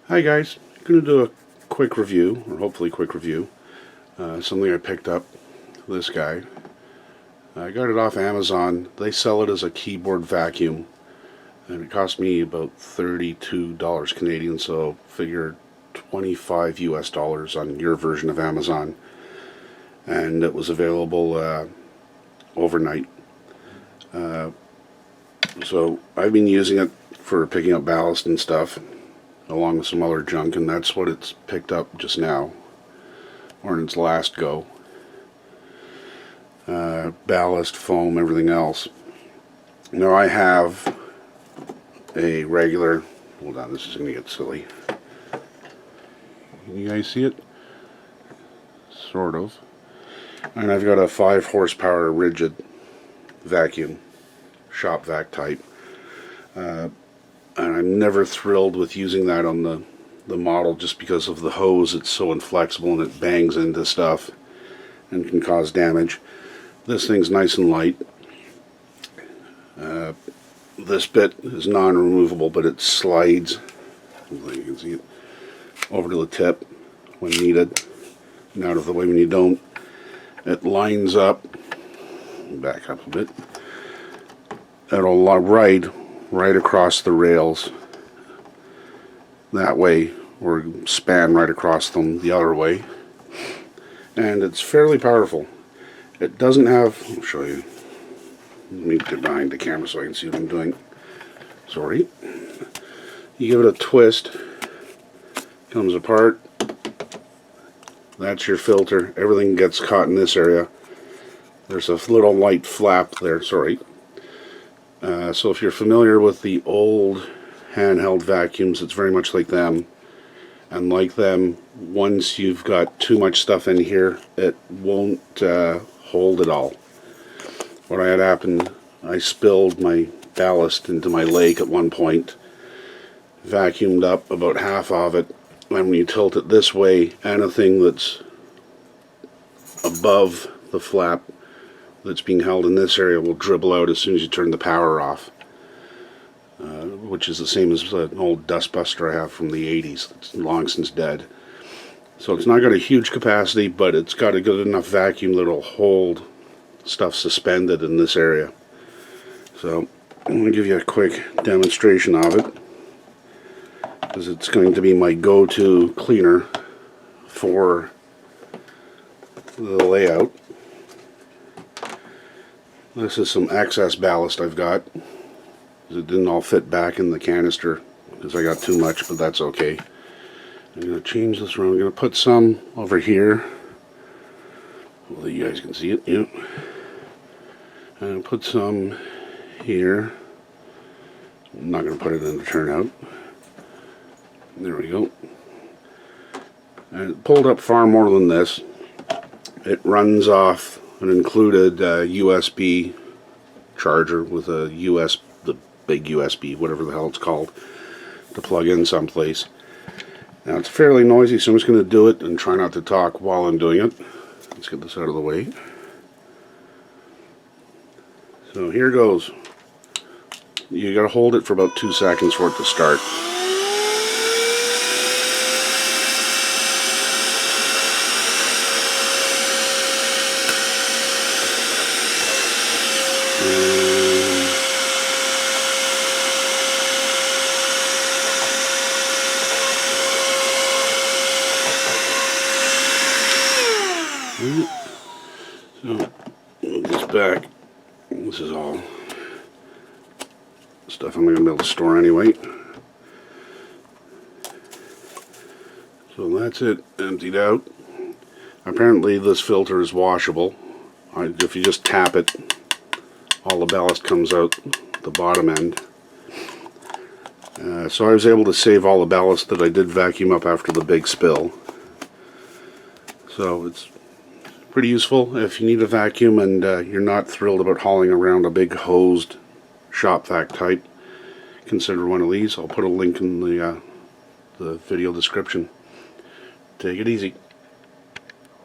Hi guys, I'm going to do a quick review, or hopefully quick review. Something I picked up, this guy. I got it off Amazon. They sell it as a keyboard vacuum, and it cost me about $32 Canadian, so figure 25 US dollars on your version of Amazon. And it was available overnight. So I've been using it for picking up ballast and stuff, along with some other junk, and that's what it's picked up just now, or in its last go. Ballast, foam, everything else. Now I have a regular, hold on, this is going to get silly. Can you guys see it? Sort of. And I've got a 5 horsepower rigid vacuum, shop vac type. And I'm never thrilled with using that on the model just because of the hose. It's so inflexible and it bangs into stuff and can cause damage. This thing's nice and light. This bit is non-removable, but it slides, you can see it, over to the tip when needed and out of the way when you don't. It lines up, back up a bit, it'll ride right across the rails that way, or span right across them the other way, and it's fairly powerful. It doesn't have, I'll show you, let me get behind the camera so I can see what I'm doing. Sorry. You give it a twist, comes apart, that's your filter. Everything gets caught in this area. There's a little light flap there, sorry. So if you're familiar with the old handheld vacuums, it's very much like them. And like them, once you've got too much stuff in here, it won't hold it all. What I had happened, I spilled my ballast into my lake at one point, vacuumed up about half of it, and when you tilt it this way, anything that's above the flap that's being held in this area will dribble out as soon as you turn the power off, which is the same as an old dustbuster I have from the 80s. It's long since dead. So it's not got a huge capacity, but it's got a good enough vacuum that it'll hold stuff suspended in this area. So I'm going to give you a quick demonstration of it, because it's going to be my go-to cleaner for the layout. This is some excess ballast I've got. It didn't all fit back in the canister because I got too much, but that's okay. I'm going to change this around. I'm going to put some over here. Well, you guys can see it. Yeah. And put some here. I'm not going to put it in the turnout. There we go. And it pulled up far more than this. It runs off an included USB charger with a the big USB, whatever the hell it's called, to plug in someplace. Now it's fairly noisy, so I'm just going to do it and try not to talk while I'm doing it. Let's get this out of the way. So here goes. You got to hold it for about 2 seconds for it to start. So, move this back. This is all stuff I'm going to be able to store anyway. So that's it, emptied out. Apparently this filter is washable. If you just tap it, all the ballast comes out the bottom end. So I was able to save all the ballast that I did vacuum up after the big spill. So it's pretty useful if you need a vacuum and you're not thrilled about hauling around a big hosed shop vac type. Consider one of these. I'll put a link in the video description. Take it easy.